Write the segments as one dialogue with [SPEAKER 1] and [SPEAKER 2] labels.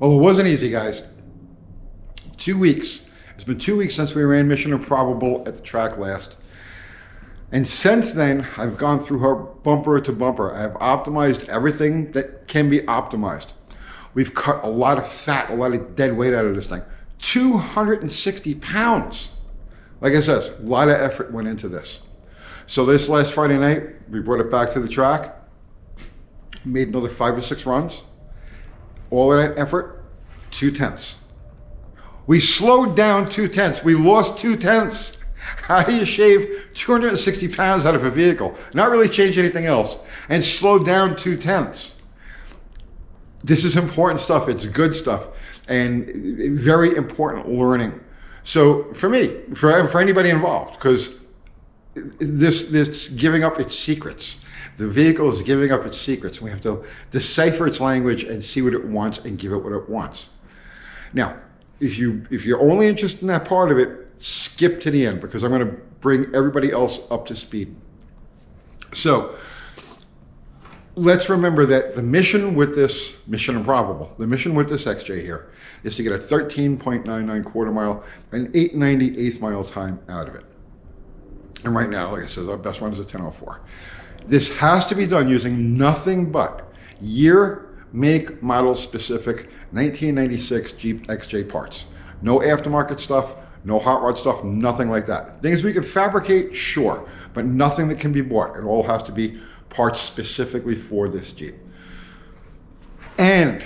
[SPEAKER 1] Well, it wasn't easy, guys. 2 weeks. It's been 2 weeks since we ran Mission Improbable at the track last. And since then, I've gone through her bumper to bumper. I've optimized everything that can be optimized. We've cut a lot of fat, a lot of dead weight out of this thing. 260 pounds. Like I said, a lot of effort went into this. So this last Friday night, we brought it back to the track, made another 5 or 6 runs. All of that effort, 2/10. We slowed down 2/10. We lost 2/10. How do you shave 260 pounds out of a vehicle, not really change anything else, and slow down 2/10? This is important stuff. It's good stuff and very important learning. So for me, for anybody involved, because this giving up its secrets. The vehicle is giving up its secrets. We have to decipher its language and see what it wants and give it what it wants. Now, if you're only interested in that part of it, skip to the end because I'm going to bring everybody else up to speed. So let's remember that the mission with this Mission Improbable, the mission with this XJ here, is to get a 13.99 quarter mile and 8/98 mile time out of it. And right now, like I said, our best run is a 10:04. This has to be done using nothing but year, make, model specific 1996 Jeep XJ parts. No aftermarket stuff, no hot rod stuff, nothing like that. Things we can fabricate, sure, but nothing that can be bought. It all has to be parts specifically for this Jeep. And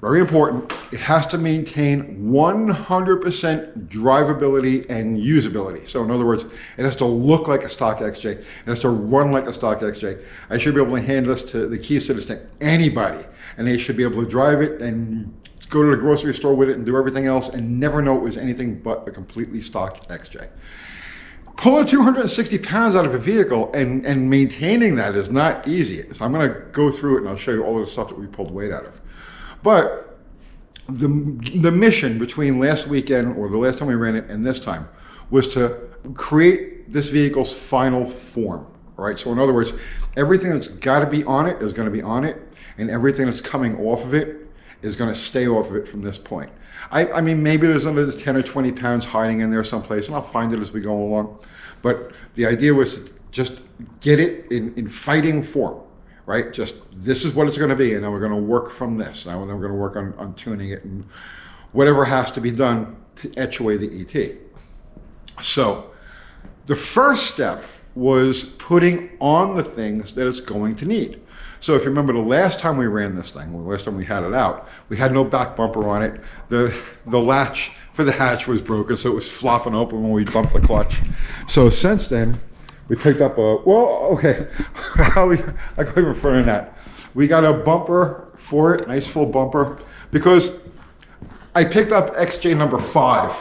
[SPEAKER 1] very important, it has to maintain 100% drivability and usability. So in other words, it has to look like a stock XJ. It has to run like a stock XJ. I should be able to hand the keys to this thing, anybody, and they should be able to drive it and go to the grocery store with it and do everything else and never know it was anything but a completely stock XJ. Pulling 260 pounds out of a vehicle and maintaining that is not easy. So I'm gonna go through it and I'll show you all of the stuff that we pulled weight out of. But the mission between last weekend, or the last time we ran it, and this time, was to create this vehicle's final form, right? So in other words, everything that's gotta be on it is gonna be on it, and everything that's coming off of it is gonna stay off of it from this point. I mean, maybe there's another 10 or 20 pounds hiding in there someplace, and I'll find it as we go along. But the idea was to just get it in fighting form. Right? Just, this is what it's going to be, and then we're going to work from this. Now we're going to work on tuning it and whatever has to be done to etch away the ET. So the first step was putting on the things that it's going to need. So if you remember the last time we ran this thing, or the last time we had it out, we had no back bumper on it. The latch for the hatch was broken, so it was flopping open when we bumped the clutch. So since then, we picked up a, well, okay, I'll go even further than that. We got a bumper for it, nice full bumper, because I picked up XJ number 5.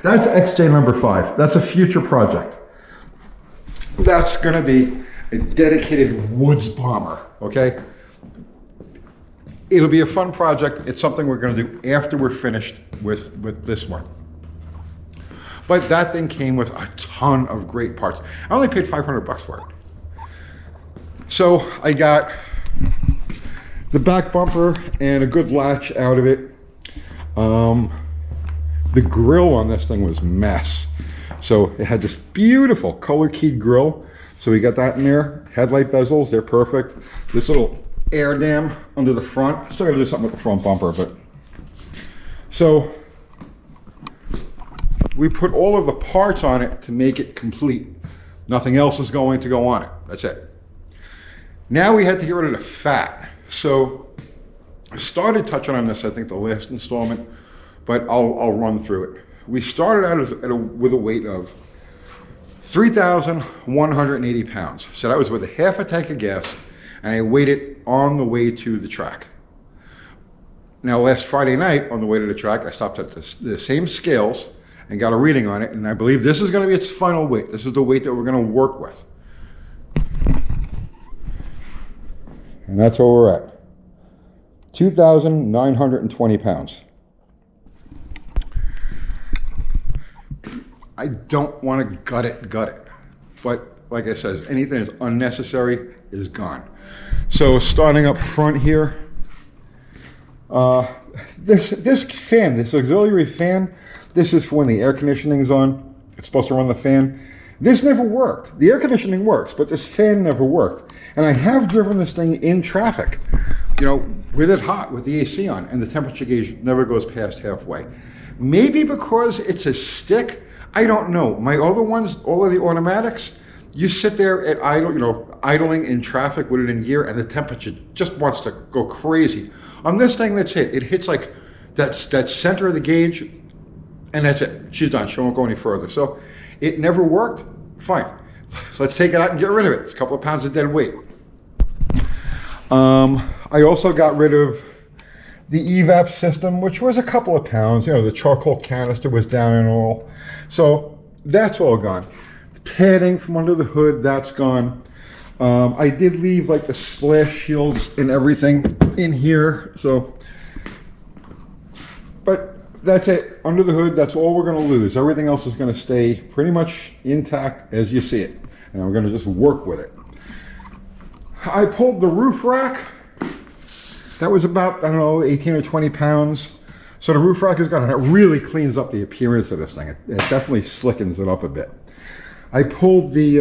[SPEAKER 1] That's XJ number 5. That's a future project. That's gonna be a dedicated woods bomber, okay? It'll be a fun project. It's something we're gonna do after we're finished with this one. But that thing came with a ton of great parts. I only paid $500 for it. So I got the back bumper and a good latch out of it. The grill on this thing was a mess. So it had this beautiful color keyed grill. So we got that in there. Headlight bezels, they're perfect. This little air dam under the front. Still gotta do something with the front bumper, but. So we put all of the parts on it to make it complete. Nothing else is going to go on it. That's it. Now we had to get rid of the fat. So I started touching on this, I think, the last installment, but I'll run through it. We started out with a weight of 3,180 pounds. So that was with a half a tank of gas, and I weighed it on the way to the track. Now last Friday night on the way to the track, I stopped at the same scales and got a reading on it, and I believe this is going to be its final weight. This is the weight that we're going to work with. And that's where we're at. 2,920 pounds. I don't want to gut it. But like I said, anything that's unnecessary is gone. So starting up front here, Uh, this fan, this auxiliary fan, this is for when the air conditioning is on. It's supposed to run the fan. This never worked. The air conditioning works, but this fan never worked. And I have driven this thing in traffic, you know, with it hot, with the AC on, and the temperature gauge never goes past halfway. Maybe because it's a stick, I don't know. My other ones, all of the automatics, you sit there at idle, you know, idling in traffic with it in gear, and the temperature just wants to go crazy. On this thing, that's it. It hits like that center of the gauge, and that's it. She's done. She won't go any further. So it never worked. Fine. Let's take it out and get rid of it. It's a couple of pounds of dead weight. I also got rid of the evap system, which was a couple of pounds. You know, the charcoal canister was down and all. So that's all gone. The padding from under the hood, that's gone. I did leave like the splash shields and everything in here. So, but that's it. Under the hood, that's all we're going to lose. Everything else is going to stay pretty much intact as you see it. And we're going to just work with it. I pulled the roof rack. That was about, I don't know, 18 or 20 pounds. So the roof rack is gone, and it really cleans up the appearance of this thing. It definitely slickens it up a bit. I pulled the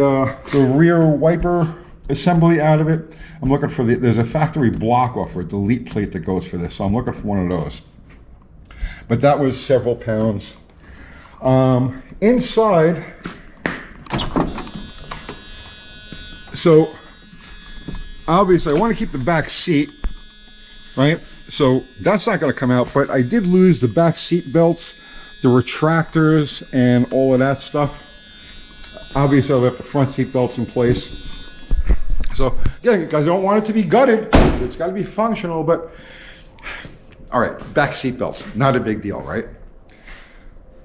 [SPEAKER 1] rear wiper assembly out of it. I'm looking for there's a factory block off or a delete plate that goes for this, so I'm looking for one of those. But that was several pounds. Inside, so obviously I want to keep the back seat, right? So that's not going to come out, but I did lose the back seat belts, the retractors, and all of that stuff. Obviously I left the front seat belts in place. So again, because I don't want it to be gutted. It's got to be functional, but all right, back seat belts, not a big deal, right?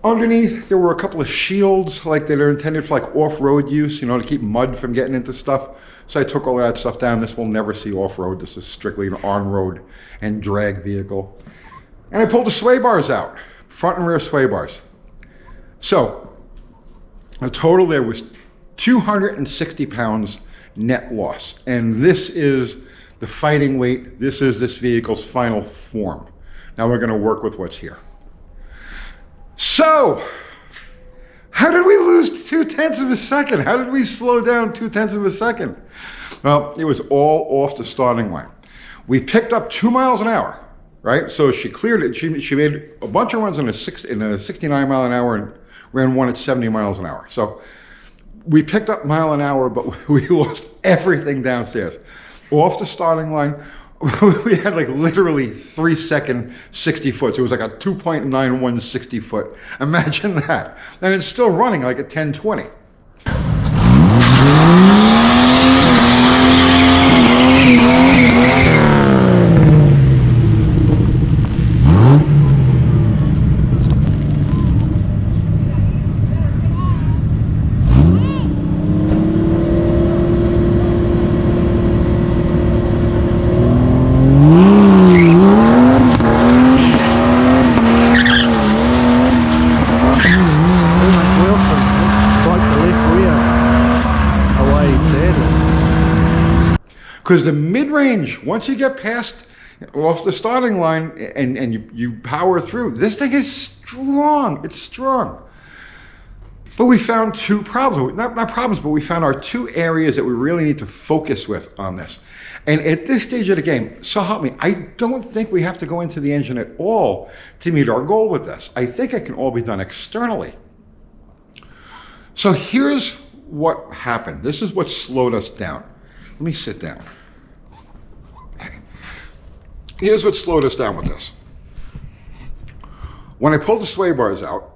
[SPEAKER 1] Underneath, there were a couple of shields, like that are intended for like off-road use, you know, to keep mud from getting into stuff. So I took all of that stuff down. This will never see off-road. This is strictly an on-road and drag vehicle. And I pulled the sway bars out, front and rear sway bars. So the total there was 260 pounds net loss. And this is the fighting weight. This is this vehicle's final form. Now we're going to work with what's here. So, how did we lose 0.2 of a second? How did we slow down 0.2 of a second? Well, it was all off the starting line. We picked up 2 miles an hour, right? So she cleared it. She made a bunch of runs in a 69 mile an hour and ran one at 70 miles an hour. So we picked up mile an hour, but we lost everything downstairs. Off the starting line, we had like literally 3 second 60 foot. So it was like a 2.91 60 foot. Imagine that. And it's still running like a 1020. Because the mid-range, once you get past off the starting line and you power through, this thing is strong. It's strong. But we found two problems. Not problems, but we found our two areas that we really need to focus with on this. And at this stage of the game, so help me, I don't think we have to go into the engine at all to meet our goal with this. I think it can all be done externally. So here's what happened. This is what slowed us down. Let me sit down. Okay. Here's what slowed us down with this. When I pulled the sway bars out,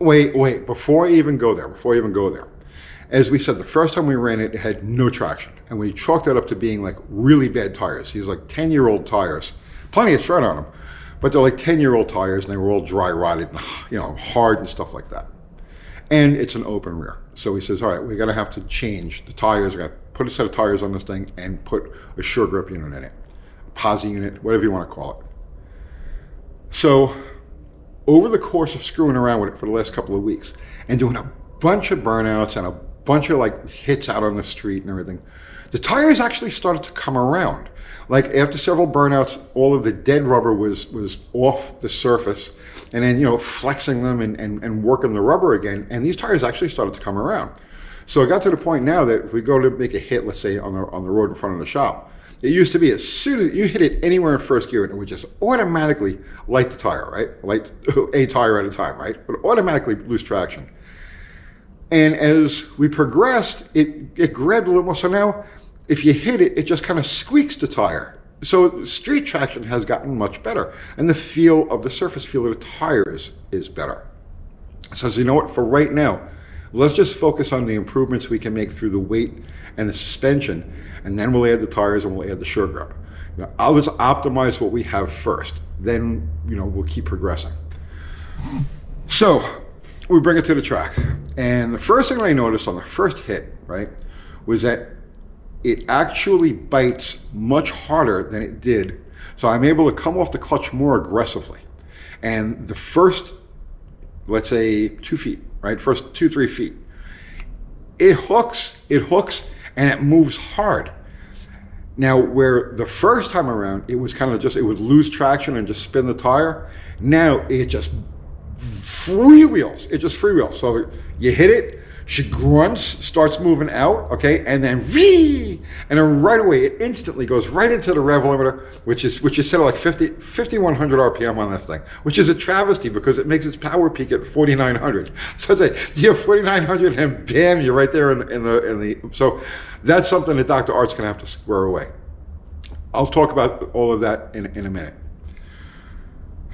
[SPEAKER 1] wait, before I even go there. As we said, the first time we ran it, it had no traction. And we chalked that up to being like really bad tires. These like 10-year-old tires. Plenty of tread on them, but they're like 10-year-old tires and they were all dry rotted and, you know, hard and stuff like that. And it's an open rear. So he says, all right, we're gonna have to change the tires. We're gonna put a set of tires on this thing and put a sure grip unit in it. A posi unit, whatever you wanna call it. So over the course of screwing around with it for the last couple of weeks and doing a bunch of burnouts and a bunch of like hits out on the street and everything, the tires actually started to come around. Like after several burnouts, all of the dead rubber was off the surface, and then, you know, flexing them and working the rubber again, and these tires actually started to come around. So it got to the point now that if we go to make a hit, let's say on the road in front of the shop, it used to be as soon as you hit it anywhere in first gear, it would just automatically light the tire, right? Light a tire at a time, right? But automatically lose traction. And as we progressed, it grabbed a little more. So now, if you hit it, it just kind of squeaks the tire. So street traction has gotten much better, and the feel of the surface feel of the tires is better. So you know what? For right now, let's just focus on the improvements we can make through the weight and the suspension, and then we'll add the tires and we'll add the sure grip. Now, I'll just optimize what we have first. Then, you know, we'll keep progressing. So we bring it to the track, and the first thing I noticed on the first hit, right, was that it actually bites much harder than it did. So I'm able to come off the clutch more aggressively. And the first, let's say 2 feet, right? First 2-3 feet, it hooks, and it moves hard. Now, where the first time around, it was kind of just, it would lose traction and just spin the tire. Now it just freewheels. It just freewheels. So you hit it, she grunts, starts moving out, okay, and then and then right away it instantly goes right into the rev limiter, which is set at like 5,100 RPM on this thing, which is a travesty because it makes its power peak at 4,900. So it's like you have 4,900 and bam, you're right there in the. So that's something that Dr. Art's gonna have to square away. I'll talk about all of that in a minute.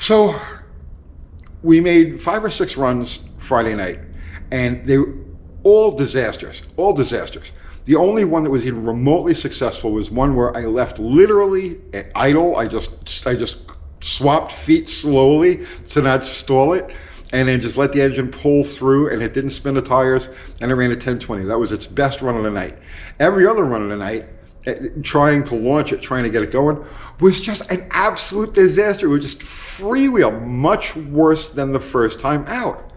[SPEAKER 1] So we made 5 or 6 runs Friday night, and they were all disasters, all disasters. The only one that was even remotely successful was one where I left literally at idle. I just swapped feet slowly to not stall it, and then just let the engine pull through, and it didn't spin the tires, and it ran at 1020. That was its best run of the night. Every other run of the night, trying to launch it, trying to get it going, was just an absolute disaster. It was just freewheel, much worse than the first time out.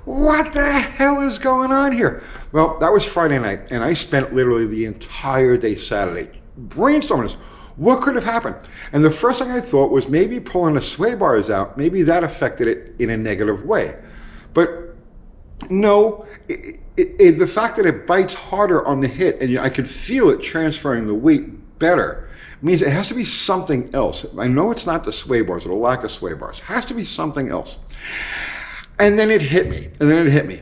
[SPEAKER 1] What the hell is going on here? Well, that was Friday night, and I spent literally the entire day Saturday brainstorming this. What could have happened? And the first thing I thought was maybe pulling the sway bars out, maybe that affected it in a negative way. But no, the fact that it bites harder on the hit, and I could feel it transferring the weight better, means it has to be something else. I know it's not the sway bars or the lack of sway bars. It has to be something else. And then it hit me.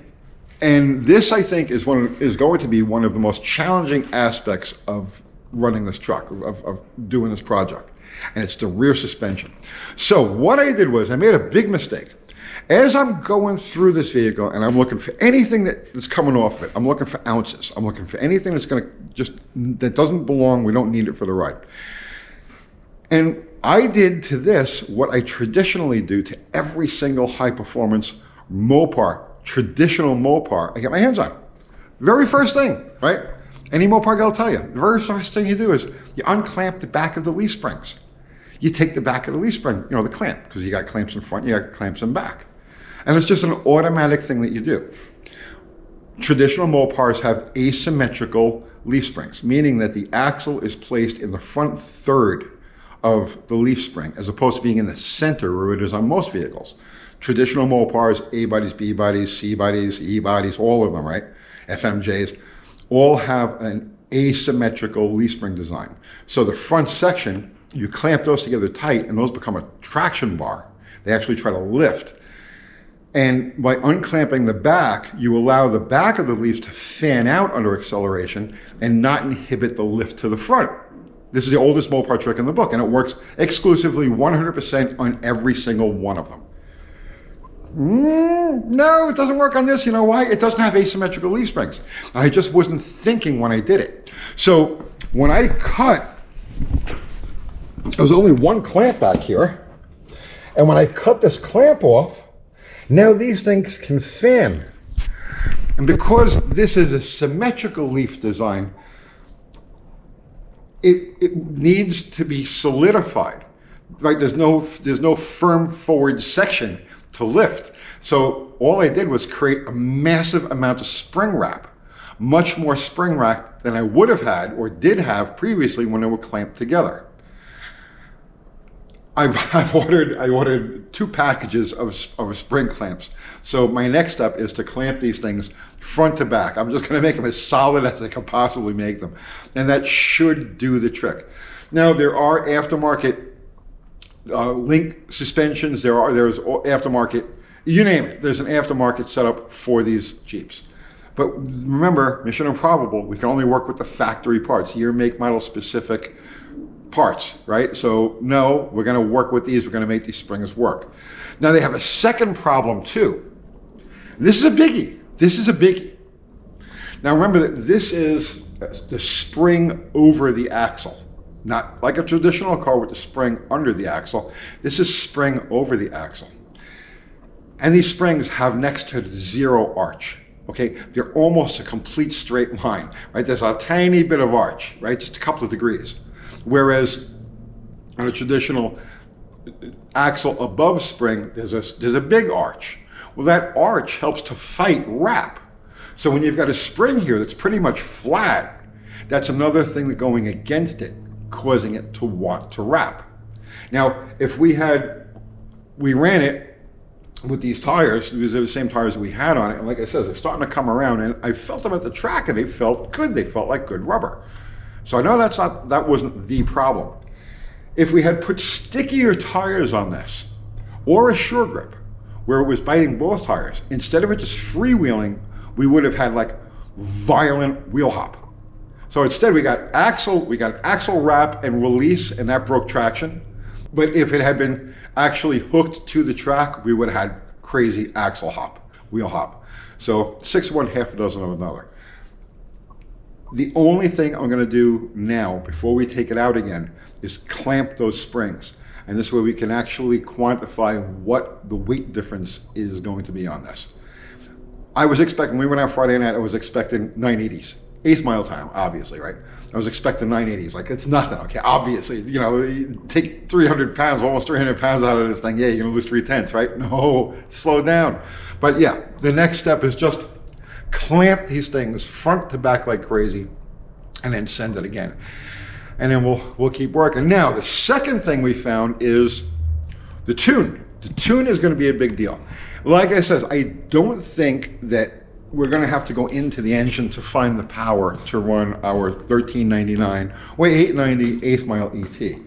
[SPEAKER 1] And this, I think, is going to be one of the most challenging aspects of running this truck, of doing this project. And it's the rear suspension. So what I did was I made a big mistake. As I'm going through this vehicle and I'm looking for anything that's coming off it, I'm looking for ounces. I'm looking for anything that's that doesn't belong, we don't need it for the ride. And I did to this what I traditionally do to every single high performance Mopar, traditional Mopar, I get my hands on. Very first thing, right? Any Mopar guy will tell you, the very first thing you do is you unclamp the back of the leaf springs. You take the back of the leaf spring, you know, the clamp, because you got clamps in front, you got clamps in back. And it's just an automatic thing that you do. Traditional Mopars have asymmetrical leaf springs, meaning that the axle is placed in the front third of the leaf spring, as opposed to being in the center where it is on most vehicles. Traditional Mopars, A bodies, B bodies, C bodies, E bodies, all of them, right? FMJs, all have an asymmetrical leaf spring design. So the front section, you clamp those together tight, and those become a traction bar. They actually try to lift. And by unclamping the back, you allow the back of the leaves to fan out under acceleration and not inhibit the lift to the front. This is the oldest Mopar trick in the book, and it works exclusively 100% on every single one of them. No, it doesn't work on this. You know why? It doesn't have asymmetrical leaf springs. I just wasn't thinking when I did it. So when I cut, there was only one clamp back here. And when I cut this clamp off, now these things can fan. And because this is a symmetrical leaf design, it needs to be solidified. Right? There's no firm forward section to lift. So all I did was create a massive amount of spring wrap, much more spring wrap than I would have had or did have previously when they were clamped together. I ordered 2 packages of spring clamps. So my next step is to clamp these things front to back. I'm just going to make them as solid as I can possibly make them. And that should do the trick. Now, there are aftermarket link suspensions. There's aftermarket, you name it. There's an aftermarket setup for these Jeeps. But remember, Mission Improbable, we can only work with the factory parts, year, make, model specific parts, right? So no, we're going to work with these. We're going to make these springs work. Now they have a second problem too. This is a biggie. This is a biggie. Now remember that this is the spring over the axle, not like a traditional car with the spring under the axle. This is spring over the axle. And these springs have next to 0 arch. Okay, they're almost a complete straight line, right? There's a tiny bit of arch, right? Just a couple of degrees. Whereas on a traditional axle above spring, there's a big arch. Well, that arch helps to fight wrap. So when you've got a spring here that's pretty much flat, that's another thing that going against it, causing it to want to wrap. Now, if we ran it with these tires, these are the same tires we had on it, and like I said, they're starting to come around, and I felt them at the track, and they felt good. They felt like good rubber. So I know that wasn't the problem. If we had put stickier tires on this, or a Sure Grip, where it was biting both tires, instead of it just freewheeling, we would have had like violent wheel hop. So instead we got axle wrap and release, and that broke traction. But if it had been actually hooked to the track, we would have had crazy axle hop, wheel hop. So 6 of one, half a dozen of another. The only thing I'm going to do now, before we take it out again, is clamp those springs. And this way we can actually quantify what the weight difference is going to be on this. I was expecting, when we went out Friday night, I was expecting 980s. 8th mile time, obviously, right? I was expecting 980s. Like, it's nothing, okay? Obviously, you take 300 pounds, almost 300 pounds out of this thing, yeah, you're going to lose 3/10, right? No, slow down. But yeah, the next step is just clamp these things front to back like crazy, and then send it again. And then we'll keep working. Now, the second thing we found is the tune. The tune is going to be a big deal. Like I said, I don't think that we're going to have to go into the engine to find the power to run our 1399 or 890 8th mile ET.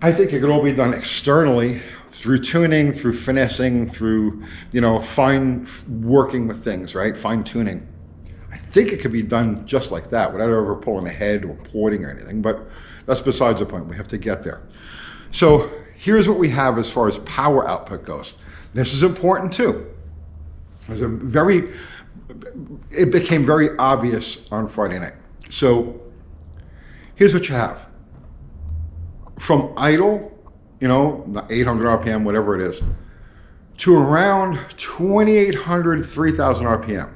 [SPEAKER 1] I think it could all be done externally through tuning, through finessing, through, fine working with things, right? Fine tuning. I think it could be done just like that without ever pulling ahead or porting or anything, but that's besides the point. We have to get there. So here's what we have as far as power output goes. This is important too. It became very obvious on Friday night. So here's what you have. From idle, 800 RPM, whatever it is, to around 2,800, 3,000 RPM.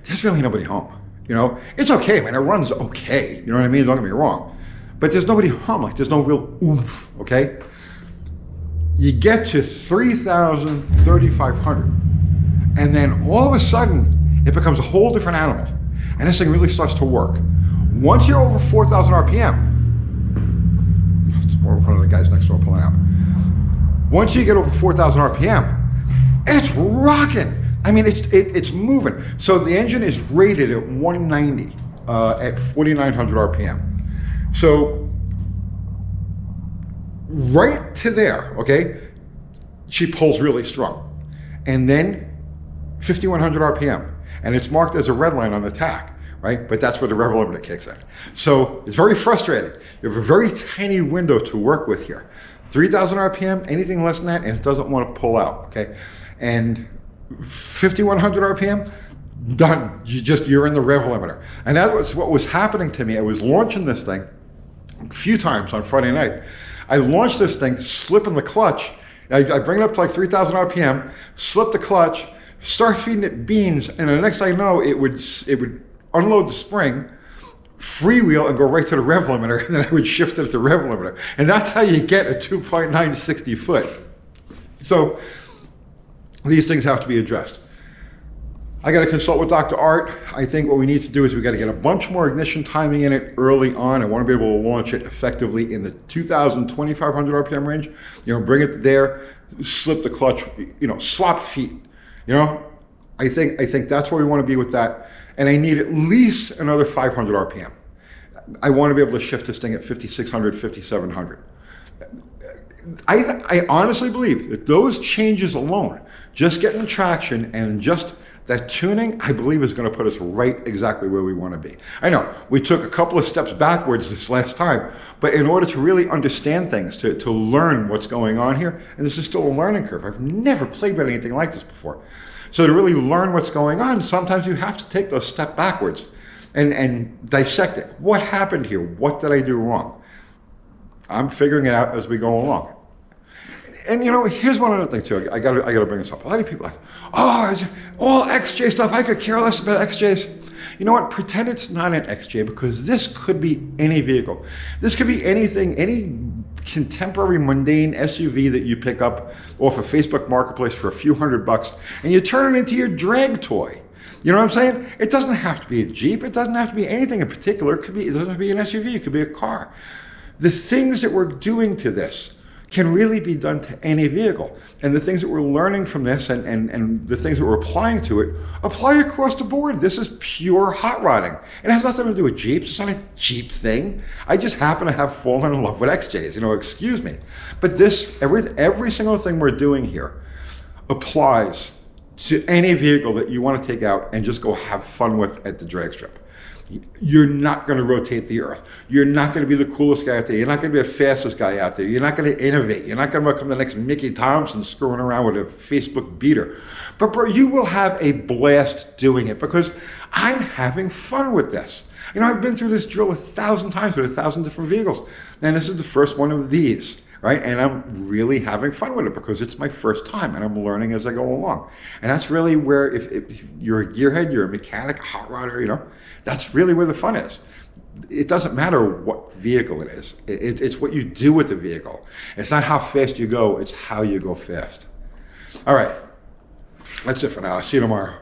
[SPEAKER 1] There's really nobody home. It's okay, man. It runs okay. You know what I mean? Don't get me wrong. But there's nobody home. Like, there's no real oomph, okay? You get to 3,000, 3,500. And then all of a sudden, it becomes a whole different animal. And this thing really starts to work. Once you're over 4,000 RPM, it's one of the guys next door pulling out. Once you get over 4,000 RPM, it's rocking. I mean, it's moving. So the engine is rated at 190 at 4,900 RPM. So right to there, okay, she pulls really strong. And then 5,100 RPM. And it's marked as a red line on the tach, right? But that's where the rev limiter kicks in. So it's very frustrating. You have a very tiny window to work with here. 3,000 RPM, anything less than that, and it doesn't want to pull out, okay? And 5,100 RPM, done. You're in the rev limiter. And that was what was happening to me. I was launching this thing a few times on Friday night. I launched this thing, slipping the clutch. I bring it up to like 3,000 RPM, slip the clutch, start feeding it beans, and the next thing I know, it would unload the spring, freewheel, and go right to the rev limiter, and then I would shift it at the rev limiter. And that's how you get a 2.9 60 foot. So these things have to be addressed. I got to consult with Dr. Art. I think what we need to do is we got to get a bunch more ignition timing in it early on. I want to be able to launch it effectively in the 2,000, 2,500 RPM range. Bring it there, slip the clutch, swap feet. I think that's where we want to be with that. And I need at least another 500 RPM. I want to be able to shift this thing at 5,600, 5,700. I honestly believe that those changes alone, just getting traction and just that tuning, I believe is going to put us right exactly where we want to be. I know we took a couple of steps backwards this last time, but in order to really understand things, to learn what's going on here, and this is still a learning curve. I've never played with anything like this before. So to really learn what's going on, sometimes you have to take those steps backwards and dissect it. What happened here? What did I do wrong? I'm figuring it out as we go along. And here's one other thing too. I gotta bring this up. A lot of people are like, oh, it's all XJ stuff. I could care less about XJs. You know what? Pretend it's not an XJ, because this could be any vehicle. This could be anything, any contemporary mundane SUV that you pick up off of Facebook Marketplace for a few $100, and you turn it into your drag toy. You know what I'm saying? It doesn't have to be a Jeep. It doesn't have to be anything in particular. It doesn't have to be an SUV. It could be a car. The things that we're doing to this can really be done to any vehicle. And the things that we're learning from this and the things that we're applying to it, apply across the board. This is pure hot rodding. It has nothing to do with Jeeps. It's not a Jeep thing. I just happen to have fallen in love with XJs, excuse me. But this, every single thing we're doing here applies to any vehicle that you want to take out and just go have fun with at the drag strip. You're not going to rotate the earth. You're not going to be the coolest guy out there. You're not going to be the fastest guy out there. You're not going to innovate. You're not going to become the next Mickey Thompson screwing around with a Facebook beater. But bro, you will have a blast doing it, because I'm having fun with this. I've been through this drill 1,000 times with 1,000 different vehicles. And this is the first one of these, right? And I'm really having fun with it because it's my first time and I'm learning as I go along. And that's really where, if you're a gearhead, you're a mechanic, a hot rodder, that's really where the fun is. It doesn't matter what vehicle it is. It's what you do with the vehicle. It's not how fast you go, it's how you go fast. All right, that's it for now. I'll see you tomorrow.